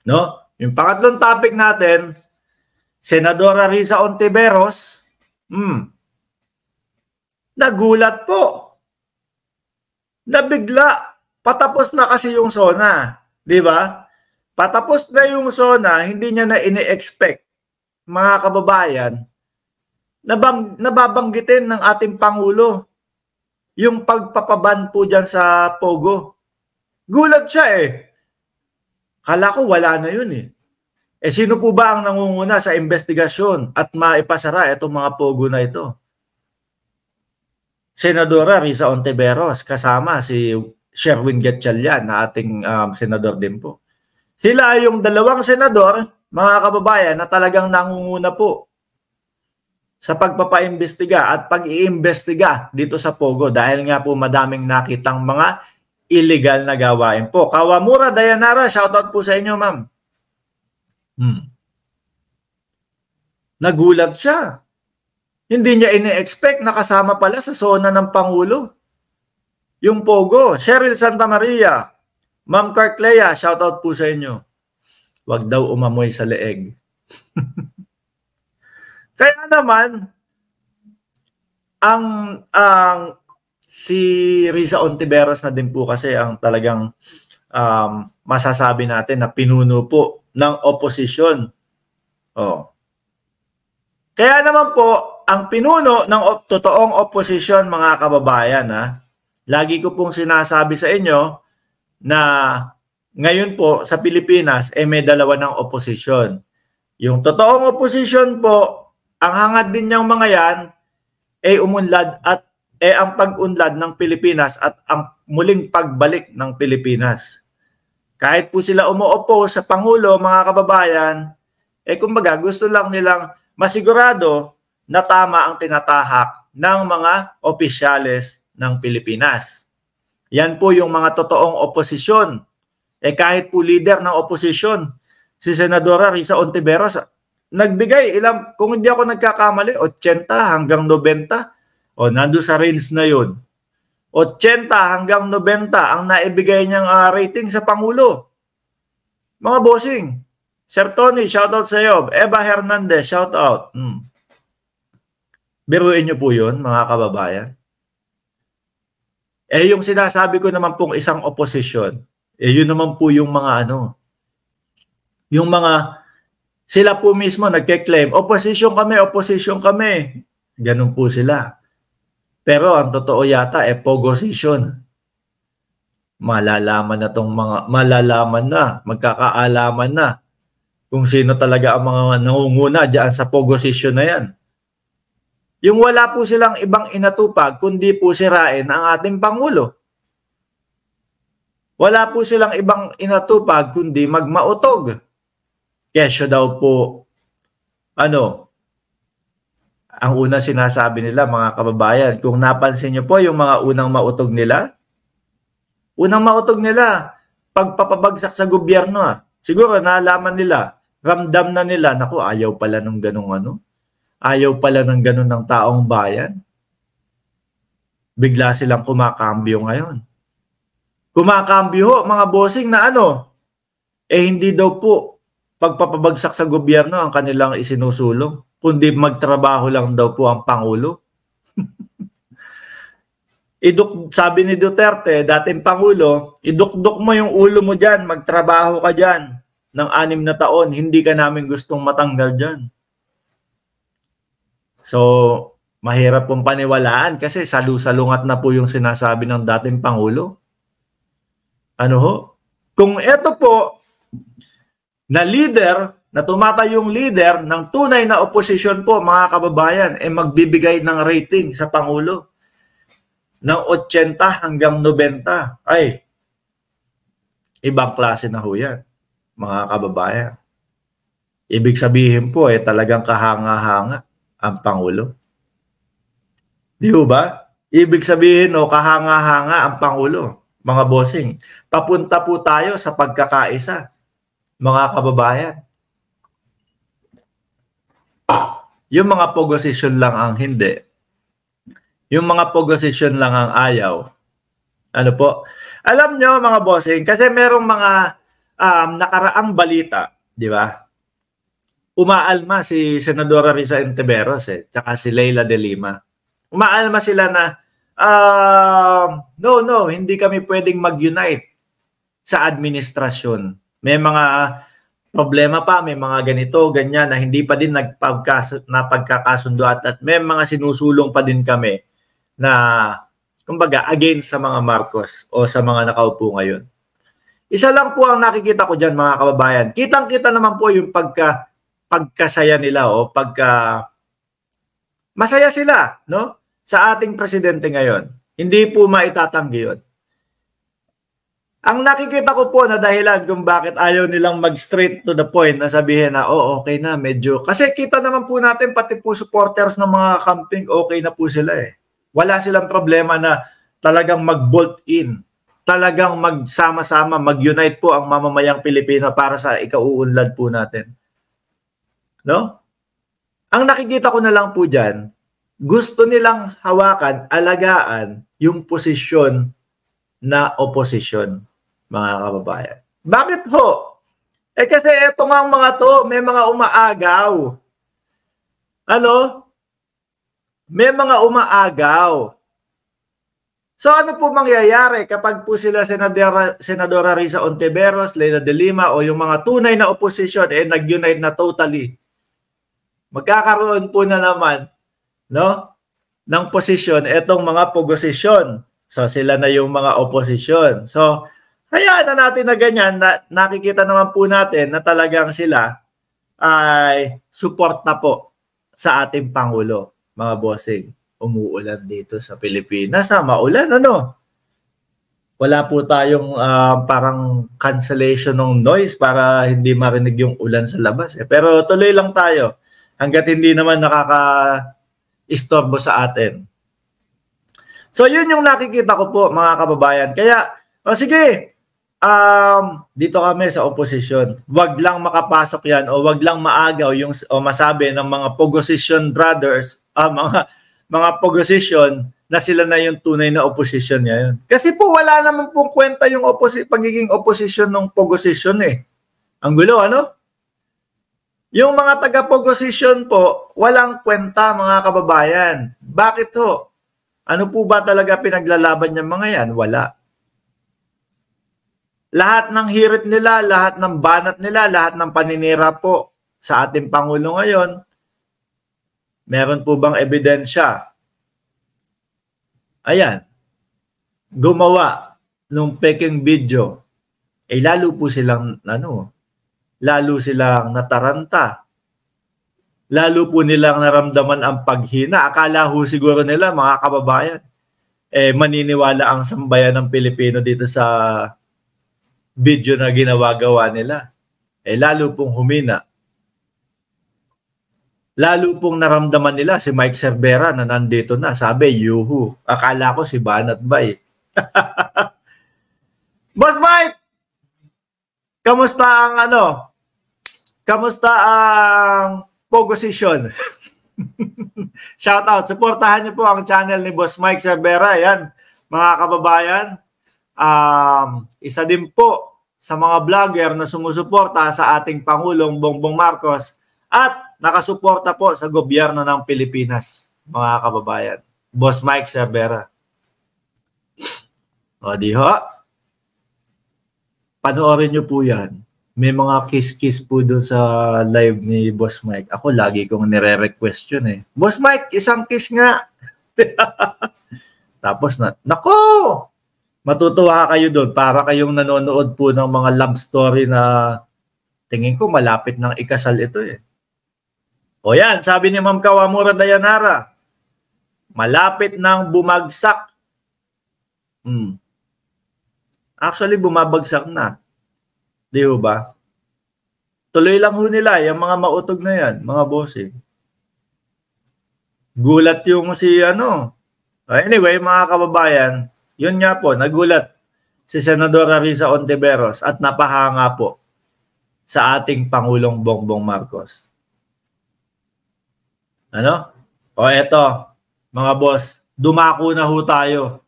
No? Yung pangatlong topic natin, Senadora Risa Ontiveros, nagulat po. Nabigla. Patapos na kasi yung SONA. Di ba? Patapos na yung SONA, hindi niya na ini-expect, mga kababayan, nababanggitin ng ating Pangulo yung pagpapaban po dyan sa Pogo. Gulat siya eh. Kala ko wala na yun eh. Sino po ba ang nangunguna sa investigasyon at maipasara itong mga Pogo na ito? Senadora Risa Ontiveros kasama si Sherwin Gatchalian na ating senador din po. Sila yung dalawang senador, mga kababayan, na talagang nangunguna po sa pagpapaimbestiga at pag-iimbestiga dito sa Pogo dahil nga po madaming nakitang mga illegal na gawain po. Kawamura Dayanara, shoutout po sa inyo, ma'am. Nagulat siya. Hindi niya ini-expect na kasama pala sa SONA ng Pangulo yung Pogo. Cheryl Santa Maria, Ma'am Carclea, shoutout po sa inyo. Wag daw umamoy sa leeg. Kaya naman, ang si Risa Ontiveros na din po kasi ang talagang masasabi natin na pinuno po ng oposisyon. Kaya naman po, ang pinuno ng totoong oposisyon, mga kababayan, lagi ko pong sinasabi sa inyo na ngayon po sa Pilipinas may dalawa ng oposisyon. Yung totoong oposisyon po, ang hangad din niyang mga yan ay umunlad at ang pag-unlad ng Pilipinas at ang muling pagbalik ng Pilipinas. Kahit po sila umuopo sa Pangulo, mga kababayan, kumbaga gusto lang nilang masigurado na tama ang tinatahak ng mga opisyales ng Pilipinas. Yan po yung mga totoong oposisyon. Kahit po leader ng oposisyon, si Senadora Risa Ontiveros, nagbigay ilang, kung hindi ako nagkakamali, 80 hanggang 90. Nando sa range na yun. 80 hanggang 90 ang naibigay niyang rating sa Pangulo. Mga bossing, Sir Tony, shoutout sa iyo. Eva Hernandez, shoutout. Biruin niyo po yun, mga kababayan. Yung sinasabi ko naman pong isang oposisyon, yun naman po yung mga yung mga, sila po mismo nagke-claim, opposition kami. Ganun po sila. Pero ang totoo yata, pogosisyon. Malalaman na, magkakaalaman na kung sino talaga ang mga nangunguna diyan sa pogosisyon na yan. Yung wala po silang ibang inatupag, kundi po sirain ang ating Pangulo. Wala po silang ibang inatupag, kundi magmautog. Kesyo daw po, ang una sinasabi nila, mga kababayan, kung napansin niyo po yung mga unang mautog nila, pagpapabagsak sa gobyerno, siguro nalaman nila, ramdam na nila, naku, ayaw pala ng ganung ayaw pala ng ganun ng taong bayan. Bigla silang kumakambyo ngayon. Kumakambyo, mga bossing, na hindi daw po pagpapabagsak sa gobyerno ang kanilang isinusulong, kundi magtrabaho lang daw po ang Pangulo. Sabi ni Duterte, dating Pangulo, idukdok mo yung ulo mo dyan, magtrabaho ka dyan ng 6 na taon, hindi ka namin gustong matanggal dyan. So, mahirap pong paniwalaan kasi salu-salungat na po yung sinasabi ng dating Pangulo. Kung ito po na leader, na tumatayong leader ng tunay na oposisyon po, mga kababayan, magbibigay ng rating sa Pangulo ng 80 hanggang 90. Ay, ibang klase na ho yan, mga kababayan. Ibig sabihin po, talagang kahanga-hanga ang Pangulo. Di ba? Ibig sabihin, kahanga-hanga ang Pangulo, mga bossing. Papunta po tayo sa pagkakaisa, mga kababayan. Yung mga pogosisyon lang ang hindi. Yung mga pogosisyon lang ang ayaw. Alam nyo, mga bossing, kasi merong mga nakaraang balita, di ba? Umaalma si Senadora Risa Ontiveros tsaka si Leila de Lima. Umaalma sila na no, hindi kami pwedeng mag-unite sa administrasyon. May mga problema pa, may mga ganito, ganyan na hindi pa din napagkakasundo at may mga sinusulong pa din kami na kumbaga against sa mga Marcos o sa mga nakaupo ngayon. Isa lang po ang nakikita ko diyan mga kababayan. Kitang-kita naman po yung pagkasaya nila o masaya sila, no? Sa ating presidente ngayon. Hindi po maitatanggi yun. Ang nakikita ko po na dahilan kung bakit ayaw nilang mag-straight to the point na sabihin na, okay na, medyo. Kasi kita naman po natin, pati po supporters ng mga camping, okay na po sila Wala silang problema na talagang mag-bolt in. Talagang magsama-sama, mag-unite po ang mamamayang Pilipino para sa ikauunlad po natin. No? Ang nakikita ko na lang po dyan, gusto nilang hawakan, alagaan yung posisyon na oposisyon, mga kababayan. Bakit ho? Kasi eto nga mga to, may mga umaagaw. May mga umaagaw. So ano po mangyayari kapag po sila Senadora Risa Ontiveros, Leila de Lima o yung mga tunay na oposisyon nag-unite na totally? Magkakaroon po na naman ng posisyon etong mga posisyon. So sila na yung mga oposisyon. So hayaan na natin na ganyan, nakikita naman po natin na talagang sila ay support na po sa ating Pangulo, mga bossing. Umuulan dito sa Pilipinas, maulan Wala po tayong parang cancellation ng noise para hindi marinig yung ulan sa labas. Pero tuloy lang tayo hanggat hindi naman nakaka-istorbo sa atin. So yun yung nakikita ko po mga kababayan. Kaya, sige, dito kami sa oposisyon. Wag lang makapasok yan o wag lang maagaw o masabi ng mga opposition brothers, mga opposition na sila na yung tunay na opposition ngayon. Kasi po wala naman pong kwenta yung pagiging opposition ng opposition Ang gulo, Yung mga taga-opposition po, walang kwenta mga kababayan. Bakit ho? Ano po ba talaga pinaglalaban ng mga yan? Wala. Lahat ng hirit nila, lahat ng banat nila, lahat ng paninira po sa ating Pangulo ngayon, meron po bang ebidensya? Ayan. Gumawa nung peking video. Lalo po silang, lalo silang nataranta. Lalo po nilang naramdaman ang paghina. Akala ho siguro nila, mga kababayan, maniniwala ang sambayan ng Pilipino dito sa video na ginawa-gawa nila. Lalo pong humina. Lalo pong naramdaman nila si Mike Cervera na nandito na. Sabi, yuhu. Akala ko si Banat Bay. Boss Mike! Kamusta ang Kamusta ang posisyon? Shout out. Suportahan niyo po ang channel ni Boss Mike Cervera. Yan, mga kababayan. Isa din po sa mga vlogger na sumusuporta sa ating Pangulong Bongbong Marcos at nakasuporta po sa gobyerno ng Pilipinas, mga kababayan. Boss Mike Cervera. O di ho? Panoorin niyo po yan. May mga kiss-kiss po doon sa live ni Boss Mike. Ako lagi kong nire-request yun Boss Mike, isang kiss nga. Tapos nako! Matutuwa kayo doon para kayong nanonood po ng mga love story na tingin ko malapit ng ikasal ito O yan, sabi ni Ma'am Kawamura Dayanara, malapit nang bumagsak. Actually, bumabagsak na. Di ba? Tuloy lang ho nila, yung mga mautog na yan, mga bossing. Gulat yung Anyway, mga kababayan, yun nga po, nagulat si Senadora Risa Ontiveros at napahanga po sa ating Pangulong Bongbong Marcos. O eto, mga boss, dumako na ho tayo